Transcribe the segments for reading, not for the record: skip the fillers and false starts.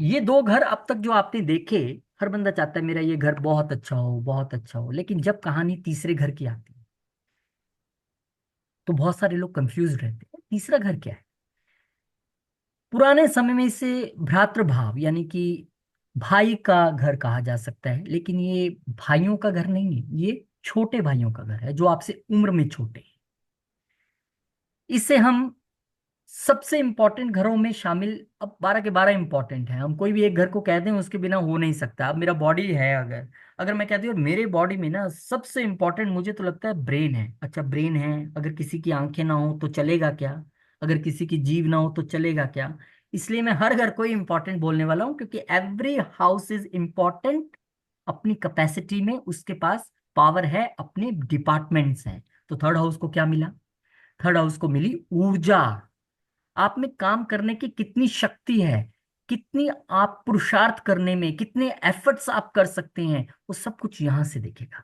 ये दो घर अब तक जो आपने देखे, हर बंदा चाहता है मेरा ये घर बहुत अच्छा हो, बहुत अच्छा हो, लेकिन जब कहानी तीसरे घर की आती है तो बहुत सारे लोग कंफ्यूज रहते हैं, तीसरा घर क्या है। पुराने समय में इसे भ्रातृभाव यानी कि भाई का घर कहा जा सकता है, लेकिन ये भाइयों का घर नहीं है, ये छोटे भाइयों का घर है जो आपसे उम्र में छोटे हैं। इसे हम सबसे इंपॉर्टेंट घरों में शामिल, अब 12 के 12 इंपॉर्टेंट है, हम कोई भी एक घर को कह दें उसके बिना हो नहीं सकता। अब मेरा बॉडी है, अगर अगर मैं कहती हूँ मेरे बॉडी में ना सबसे इंपॉर्टेंट मुझे तो लगता है ब्रेन है, अच्छा ब्रेन है, अगर किसी की आंखें ना हो तो चलेगा क्या, अगर किसी की जीभ ना हो तो चलेगा क्या। इसलिए मैं हर घर को ही इंपॉर्टेंट बोलने वाला हूँ, क्योंकि एवरी हाउस इज इंपॉर्टेंट अपनी कैपेसिटी में, उसके पास पावर है, अपने डिपार्टमेंट्स हैं। तो थर्ड हाउस को क्या मिला? थर्ड हाउस को मिली ऊर्जा। आप में काम करने की कितनी शक्ति है, कितनी आप पुरुषार्थ करने में कितने एफर्ट्स आप कर सकते हैं, वो सब कुछ यहां से देखेगा।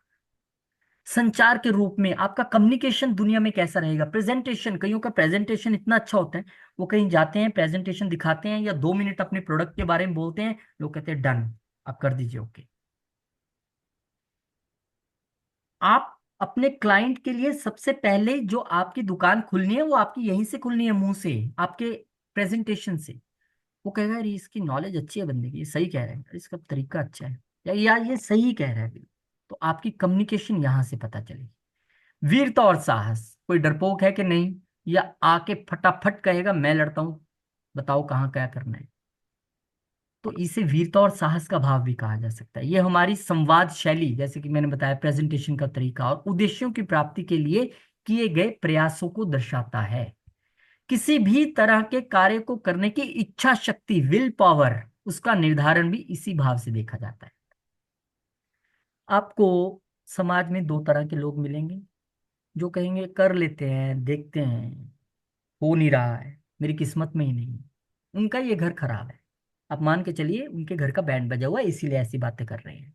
संचार के रूप में आपका कम्युनिकेशन दुनिया में कैसा रहेगा, प्रेजेंटेशन, कईयों का प्रेजेंटेशन इतना अच्छा होता है, वो कहीं जाते हैं प्रेजेंटेशन दिखाते हैं या 2 मिनट अपने प्रोडक्ट के बारे में बोलते हैं, लोग कहते हैं डन, आप कर दीजिए, ओके। आप अपने क्लाइंट के लिए सबसे पहले जो आपकी दुकान खुलनी है वो आपकी यहीं से खुलनी है, मुंह से, आपके प्रेजेंटेशन से। वो कहेगा यार इसकी नॉलेज अच्छी है, बंदे की, ये सही कह रहा है, इसका तरीका अच्छा है, या यार ये सही कह रहा है भी। तो आपकी कम्युनिकेशन यहां से पता चलेगी। वीरता और साहस, कोई डरपोक है कि नहीं, या आके फटाफट कहेगा मैं लड़ता हूं, बताओ कहाँ क्या करना है। तो इसे वीरता और साहस का भाव भी कहा जा सकता है। ये हमारी संवाद शैली, जैसे कि मैंने बताया, प्रेजेंटेशन का तरीका और उद्देश्यों की प्राप्ति के लिए किए गए प्रयासों को दर्शाता है। किसी भी तरह के कार्य को करने की इच्छा शक्ति, विल पावर, उसका निर्धारण भी इसी भाव से देखा जाता है। आपको समाज में दो तरह के लोग मिलेंगे, जो कहेंगे कर लेते हैं, देखते हैं, हो नहीं रहा है, मेरी किस्मत में ही नहीं है, उनका ये घर खराब है। आप मान के चलिए उनके घर का बैंड बजा हुआ है, इसीलिए ऐसी बातें कर रहे हैं।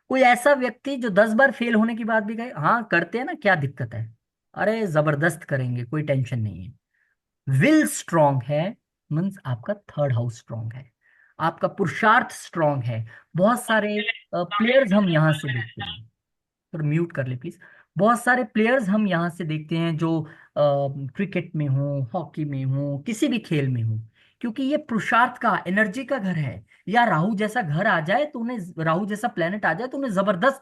कोई ऐसा व्यक्ति जो 10 बार फेल होने की बात भी कहे, हाँ करते हैं ना, क्या दिक्कत है, अरे जबरदस्त करेंगे, कोई टेंशन नहीं है। विल स्ट्रांग है, मीन्स आपका थर्ड हाउस स्ट्रांग है, आपका पुरुषार्थ स्ट्रांग है। बहुत सारे प्लेयर्स हम यहाँ से देखते हैं, तो म्यूट कर ले प्लीज। बहुत सारे प्लेयर्स हम यहाँ से देखते हैं जो क्रिकेट में हो, हॉकी में हो, किसी भी खेल में हो, क्योंकि ये पुरुषार्थ का, एनर्जी का घर है। या राहु जैसा घर आ जाए तो उन्हें, राहु जैसा प्लेनेट आ जाए तो उन्हें जबरदस्त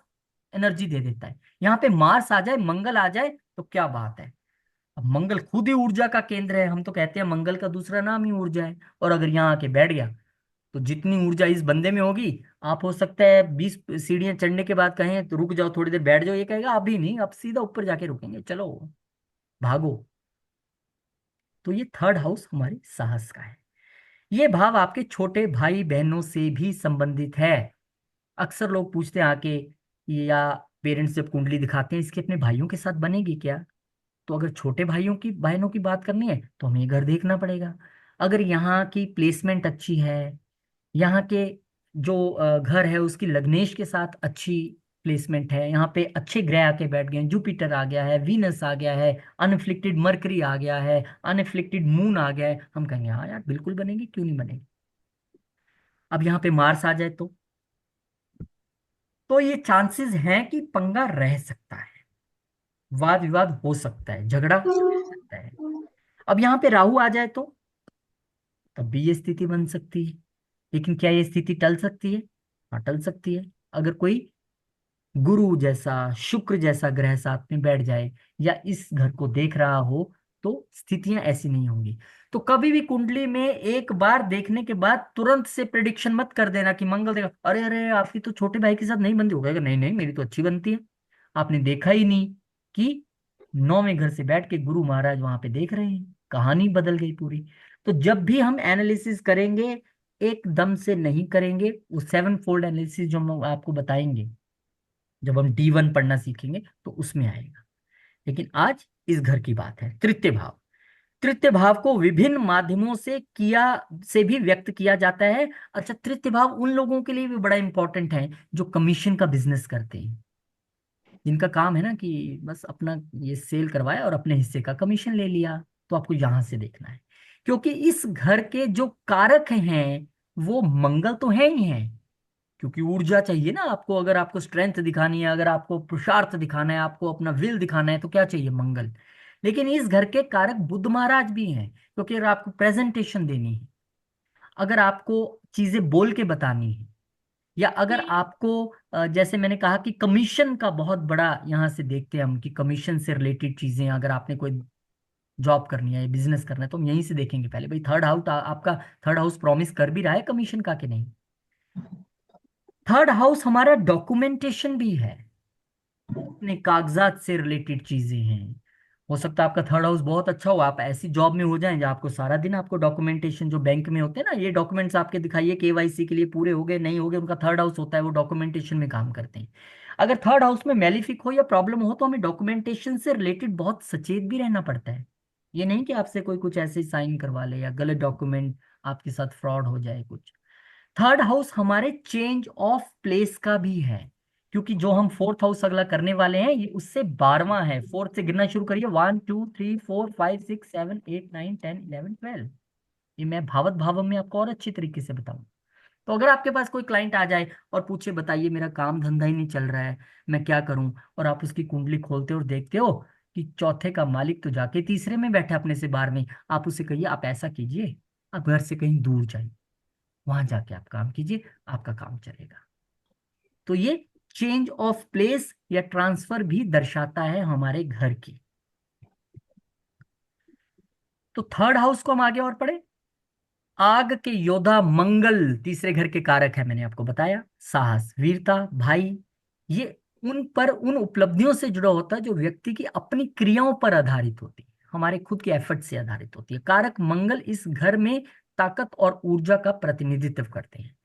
एनर्जी दे देता है। यहाँ पे मार्स आ जाए, मंगल आ जाए तो क्या बात है। अब मंगल खुद ही ऊर्जा का केंद्र है, हम तो कहते हैं मंगल का दूसरा नाम ही ऊर्जा है, और अगर यहाँ आके बैठ गया तो जितनी ऊर्जा इस बंदे में होगी, आप हो सकता है 20 सीढ़ियां चढ़ने के बाद कहें तो रुक जाओ थोड़ी देर बैठ जाओ, ये कहेगा अभी नहीं, अब सीधा ऊपर जाके रुकेंगे, चलो भागो। तो ये थर्ड हाउस हमारे साहस का है। ये भाव आपके छोटे भाई बहनों से भी संबंधित है। अक्सर लोग पूछते हैं आके, या पेरेंट्स जब कुंडली दिखाते हैं इसके अपने भाइयों के साथ बनेगी क्या, तो अगर छोटे भाइयों की बहनों की बात करनी है तो हमें ये घर देखना पड़ेगा। अगर यहाँ की प्लेसमेंट अच्छी है, यहाँ के जो घर है उसकी लग्नेश के साथ अच्छी प्लेसमेंट है, यहाँ पे अच्छे ग्रह आके बैठ गए हैं, जुपिटर आ गया है, वीनस आ गया है, अनफ्लिक्टेड मरकरी आ गया है, अनफ्लिक्टेड मून आ गया है, हम कहेंगे हाँ यार बिल्कुल बनेगी, क्यों नहीं बनेगी। अब यहाँ पे मार्स आ जाए तो ये चांसेस हैं कि पंगा रह सकता है, वाद विवाद हो सकता है, झगड़ा हो सकता है। अब यहाँ पे राहु आ जाए तो तब भी ये स्थिति बन सकती है। लेकिन क्या ये स्थिति टल सकती है? हाँ टल सकती है। अगर कोई गुरु जैसा, शुक्र जैसा ग्रह साथ में बैठ जाए या इस घर को देख रहा हो, तो स्थितियां ऐसी नहीं होंगी। तो कभी भी कुंडली में एक बार देखने के बाद तुरंत से प्रिडिक्शन मत कर देना कि मंगल देखा, अरे अरे आपकी तो छोटे भाई के साथ नहीं बनती, हो गएगा, नहीं नहीं मेरी तो अच्छी बनती है। आपने देखा ही नहीं कि 9वें घर से बैठ के गुरु महाराज वहां पे देख रहे हैं, कहानी बदल गई पूरी। तो जब भी हम एनालिसिस करेंगे, एकदम से नहीं करेंगे, वो 7 फोल्ड एनालिसिस जो हम आपको बताएंगे जब हम D1 पढ़ना सीखेंगे तो उसमें आएगा। लेकिन आज इस घर की बात है, तृतीय भाव। तृतीय भाव को विभिन्न माध्यमों से भी व्यक्त किया जाता है। अच्छा, तृतीय भाव उन लोगों के लिए भी बड़ा इंपॉर्टेंट है जो कमीशन का बिजनेस करते हैं, जिनका काम है ना कि बस अपना ये सेल करवाया और अपने हिस्से का कमीशन ले लिया। तो आपको यहां से देखना है, क्योंकि इस घर के जो कारक हैं वो मंगल तो है ही है, क्योंकि ऊर्जा चाहिए ना आपको। अगर आपको स्ट्रेंथ दिखानी है, अगर आपको पुरुषार्थ दिखाना है, आपको अपना विल दिखाना है, तो क्या चाहिए? मंगल। लेकिन इस घर के कारक बुध महाराज भी हैं, क्योंकि अगर आपको प्रेजेंटेशन देनी है, अगर आपको चीजें बोल के बतानी है, या अगर आपको जैसे मैंने कहा कि कमीशन का बहुत बड़ा यहाँ से देखते हैं हम, कि कमीशन से रिलेटेड चीजें, अगर आपने कोई जॉब करनी है, बिजनेस करना है, तो हम यहीं से देखेंगे पहले भाई थर्ड हाउस आपका, थर्ड हाउस प्रॉमिस कर भी रहा है कमीशन का कि नहीं। थर्ड हाउस हमारा डॉक्यूमेंटेशन भी है, अपने कागजात से रिलेटेड चीजें हैं। हो सकता है आपका थर्ड हाउस बहुत अच्छा हो, आप ऐसी जॉब में हो जाएं जहाँ आपको सारा दिन आपको डॉक्यूमेंटेशन, जो बैंक में होते हैं ना, ये डॉक्यूमेंट्स आपके दिखाइए केवाईसी के लिए पूरे हो गए नहीं हो गए, उनका थर्ड हाउस होता है, वो डॉक्यूमेंटेशन में काम करते हैं। अगर थर्ड हाउस में मैलिफिक हो या प्रॉब्लम हो, तो हमें डॉक्यूमेंटेशन से रिलेटेड बहुत सचेत भी रहना पड़ता है। ये नहीं कि आपसे कोई कुछ ऐसे साइन करवा ले या गलत डॉक्यूमेंट आपके साथ फ्रॉड हो जाए कुछ। थर्ड हाउस हमारे चेंज ऑफ प्लेस का भी है, क्योंकि जो हम फोर्थ हाउस अगला करने वाले हैं ये उससे 12वां है। फोर्थ से गिनना शुरू करिए, 1 2 3 4 5 6 7 8 9 10 11 12। ये मैं भावत भाव में आपको और अच्छी तरीके से बताऊं। तो अगर आपके पास कोई क्लाइंट आ जाए और पूछे बताइए मेरा काम धंधा ही नहीं चल रहा है, मैं क्या करूं, और आप उसकी कुंडली खोलते हो और देखते हो कि चौथे का मालिक तो जाके तीसरे में बैठा अपने से 12वें, आप उसे कहिए आप ऐसा कीजिए, आप घर से कहीं दूर जाइए, वहां जाके आप काम कीजिए, आपका काम चलेगा। तो ये चेंज ऑफ प्लेस या ट्रांसफर भी दर्शाता है हमारे घर की। तो थर्ड हाउस को हम आगे और पढ़े। आग के योद्धा मंगल तीसरे घर के कारक है, मैंने आपको बताया। साहस, वीरता, भाई, ये उन पर, उन उपलब्धियों से जुड़ा होता है जो व्यक्ति की अपनी क्रियाओं पर आधारित होती है, हमारे खुद के एफर्ट से आधारित होती है। कारक मंगल इस घर में ताकत और ऊर्जा का प्रतिनिधित्व करते हैं।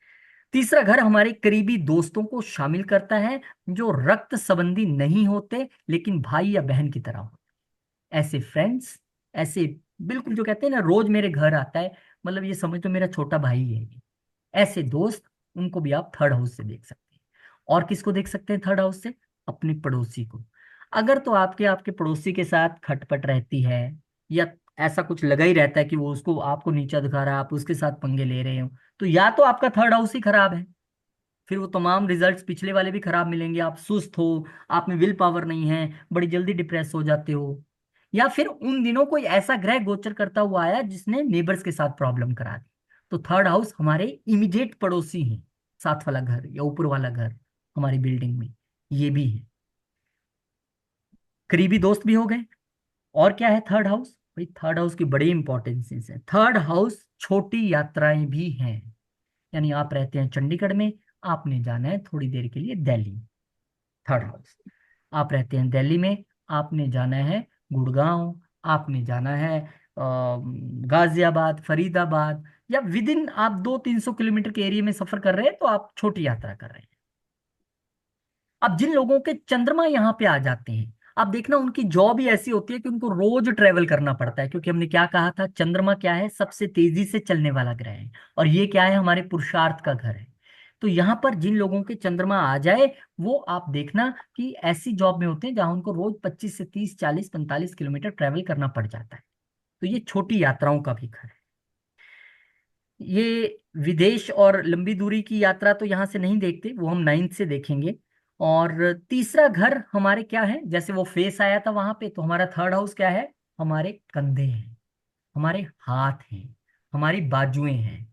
तीसरा घर हमारे करीबी दोस्तों को शामिल करता है, जो रक्त संबंधी नहीं होते लेकिन भाई या बहन की तरह होते। ऐसे फ्रेंड्स, ऐसे बिल्कुल जो कहते हैं ना रोज मेरे घर आता है, मतलब ये समझ तो मेरा छोटा भाई है ये। ऐसे दोस्त, उनको भी आप थर्ड हाउस से देख सकते हैं। और किसको देख सकते हैं थर्ड हाउस से? अपने पड़ोसी को। अगर तो आपके आपके पड़ोसी के साथ खटपट रहती है, या ऐसा कुछ लगा ही रहता है कि वो उसको आपको नीचा दिखा रहा है, आप उसके साथ पंगे ले रहे हो, तो या तो आपका थर्ड हाउस ही खराब है, फिर वो तमाम रिजल्ट्स पिछले वाले भी खराब मिलेंगे, आप सुस्त हो, आप में विल पावर नहीं है, बड़ी जल्दी डिप्रेस हो जाते हो। या फिर उन दिनों कोई ऐसा ग्रह गोचर करता हुआ आया जिसने नेबर्स के साथ प्रॉब्लम करा दी। तो थर्ड हाउस हमारे इमीडिएट पड़ोसी हैं, साथ वाला घर या ऊपर वाला घर हमारी बिल्डिंग में, ये भी है। करीबी दोस्त भी हो गए। और क्या है थर्ड हाउस? भाई थर्ड हाउस की बड़ी इंपॉर्टेंस है। थर्ड हाउस छोटी यात्राएं भी हैं। यानी आप रहते हैं चंडीगढ़ में, आपने जाना है थोड़ी देर के लिए दिल्ली, थर्ड हाउस। आप रहते हैं दिल्ली में, आपने जाना है गुड़गांव, आपने जाना है गाजियाबाद, फरीदाबाद, या विद इन आप 200-300 किलोमीटर के एरिया में सफर कर रहे हैं, तो आप छोटी यात्रा कर रहे हैं। अब जिन लोगों के चंद्रमा यहाँ पे आ जाते हैं, आप देखना उनकी जॉब ही ऐसी होती है कि उनको रोज ट्रेवल करना पड़ता है, क्योंकि हमने क्या कहा था, चंद्रमा क्या है? सबसे तेजी से चलने वाला ग्रह है, और ये क्या है? हमारे पुरुषार्थ का घर है। तो यहाँ पर जिन लोगों के चंद्रमा आ जाए, वो आप देखना कि ऐसी जॉब में होते हैं जहां उनको रोज 25 से 30 40 45 किलोमीटर ट्रेवल करना पड़ जाता है। तो ये छोटी यात्राओं का भी घर है। ये विदेश और लंबी दूरी की यात्रा तो यहाँ से नहीं देखते, वो हम नाइन्थ से देखेंगे। और तीसरा घर हमारे क्या है? जैसे वो फेस आया था वहां पे, तो हमारा थर्ड हाउस क्या है? हमारे कंधे हैं, हमारे हाथ हैं, हमारी बाजुएं हैं।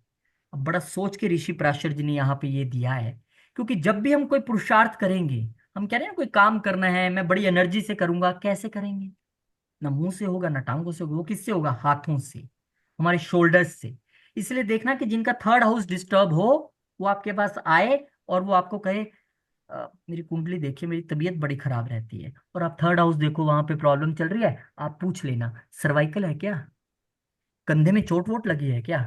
अब बड़ा सोच के ऋषि पराशर जी ने यहाँ पे ये दिया है, क्योंकि जब भी हम कोई पुरुषार्थ करेंगे, हम कह रहे हैं ना कोई काम करना है, मैं बड़ी एनर्जी से करूंगा, कैसे करेंगे? ना मुंह से होगा ना टांगों से होगा, वो किससे होगा? हाथों से, हमारे शोल्डर्स से। इसलिए देखना कि जिनका थर्ड हाउस डिस्टर्ब हो, वो आपके पास आए और वो आपको कहे मेरी कुंडली देखिए, मेरी तबीयत बड़ी खराब रहती है, और आप थर्ड हाउस देखो वहां पे प्रॉब्लम चल रही है, आप पूछ लेना सर्वाइकल है क्या, कंधे में चोट वोट लगी है क्या,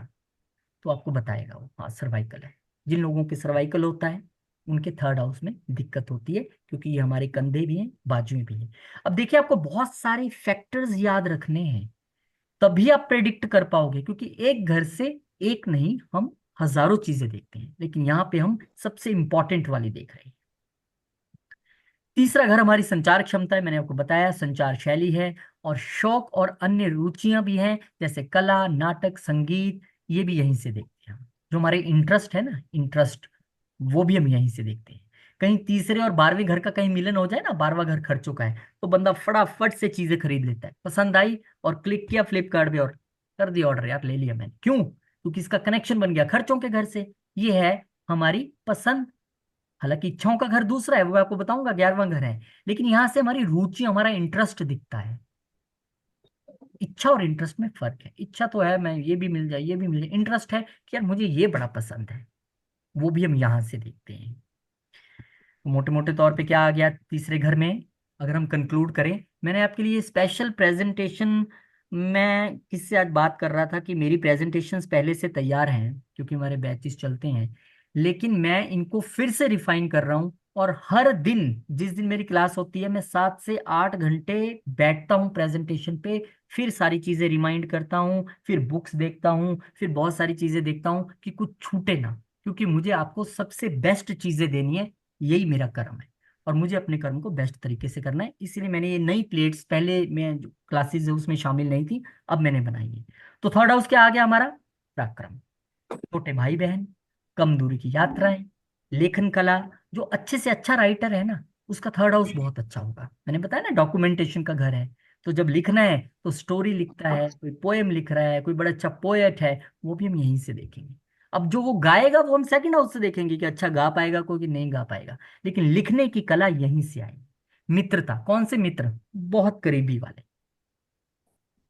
तो आपको बताएगा वो हाँ सर्वाइकल है। जिन लोगों के सर्वाइकल होता है, उनके थर्ड हाउस में दिक्कत होती है, क्योंकि ये हमारे कंधे भी हैं, बाजुएं भी हैं। अब देखिए आपको बहुत सारे फैक्टर्स याद रखने हैं, तभी आप प्रेडिक्ट कर पाओगे, क्योंकि एक घर से एक नहीं, हम हजारों चीजें देखते हैं, लेकिन यहाँ पे हम सबसे इंपॉर्टेंट वाली देख रहे हैं। तीसरा घर हमारी संचार क्षमता है, मैंने आपको बताया संचार शैली है, और शौक और अन्य रुचियां भी हैं, जैसे कला, नाटक, संगीत, ये भी यहीं से देखते हैं हम। जो हमारे इंटरेस्ट है ना, इंटरेस्ट, वो भी हम यहीं से देखते हैं। कहीं तीसरे और 12वें घर का कहीं मिलन हो जाए ना, 12वां घर खर्च चुका है, तो बंदा फटाफट से चीजें खरीद लेता है, पसंद आई और क्लिक किया फ्लिपकार्ट पे और कर दिया ऑर्डर, यार ले लिया मैंने। क्यों? क्योंकि इसका कनेक्शन बन गया खर्चों के घर से। ये है हमारी पसंद। हालांकि इच्छाओं का घर दूसरा है, वो मैं आपको बताऊंगा, 11वां घर है। लेकिन यहां से हमारी रुचि, हमारा इंटरेस्ट दिखता है। इच्छा और इंटरेस्ट में फर्क है। इच्छा तो है मैं ये भी मिल जाए, ये भी मिल जाए। इंटरेस्ट है कि यार मुझे ये बड़ा पसंद है। वो भी हम यहां से देखते हैं। तो मोटे मोटे तौर पे क्या आ गया तीसरे घर में? अगर हम कंक्लूड करें, मैंने आपके लिए स्पेशल प्रेजेंटेशन, मैं किससे आज बात कर रहा था कि मेरी प्रेजेंटेशंस पहले से तैयार हैं क्योंकि हमारे बैचेस चलते हैं, लेकिन मैं इनको फिर से रिफाइन कर रहा हूँ। और हर दिन, जिस दिन मेरी क्लास होती है, मैं 7 से 8 घंटे बैठता हूँ प्रेजेंटेशन पे। फिर सारी चीजें रिमाइंड करता हूँ, फिर बुक्स देखता हूँ, फिर बहुत सारी चीजें देखता हूँ कि कुछ छूटे ना। क्योंकि मुझे आपको सबसे बेस्ट चीजें देनी है, यही मेरा कर्म है। और मुझे अपने कर्म को बेस्ट तरीके से करना है, इसीलिए मैंने ये नई प्लेट्स, पहले मैं जो क्लासेस है उसमें शामिल नहीं थी, अब मैंने बनाई है। तो थर्ड हाउस क्या आ गया हमारा? पराक्रम, छोटे भाई बहन, कम दूरी की यात्राएं, लेखन कला। जो अच्छे से अच्छा राइटर है ना, उसका थर्ड हाउस बहुत अच्छा होगा। मैंने बताया ना डॉक्यूमेंटेशन का घर है। तो जब लिखना है तो स्टोरी लिखता है, कोई पोएम लिख रहा है, कोई बड़ा अच्छा पोएट है, वो भी हम यहीं से देखेंगे। अब जो वो गाएगा वो हम सेकंड हाउस से देखेंगे कि अच्छा गा पाएगा कोई कि नहीं गा पाएगा। लेकिन लिखने की कला यहीं से आएगी। मित्रता, कौन से मित्र? बहुत करीबी वाले,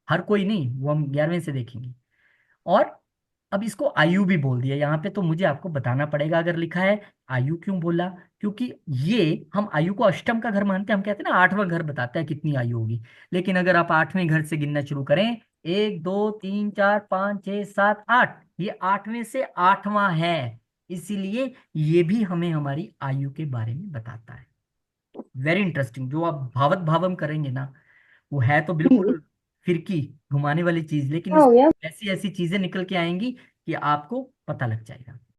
हर कोई नहीं, वो हम 11वें से देखेंगे। और अब इसको आयु भी बोल दिया यहाँ पे, तो मुझे आपको बताना पड़ेगा अगर लिखा है आयु क्यों बोला। क्योंकि ये हम आयु को अष्टम का घर मानते हैं, हम कहते हैं ना 8वां घर बताता है कितनी आयु होगी। लेकिन अगर आप 8वें घर से गिनना शुरू करें, 1 2 3 4 5 6 7 8, ये 8वें से 8वां है। इसीलिए ये भी हमें हमारी आयु के बारे में बताता है। Very interesting. जो आप भावत भावम करेंगे ना, वो है तो हम्म। बिल्कुल फिरकी, घुमाने वाली चीज, लेकिन क्या हो इसमें गया? ऐसी ऐसी चीजें निकल के आएंगी कि आपको पता लग जाएगा।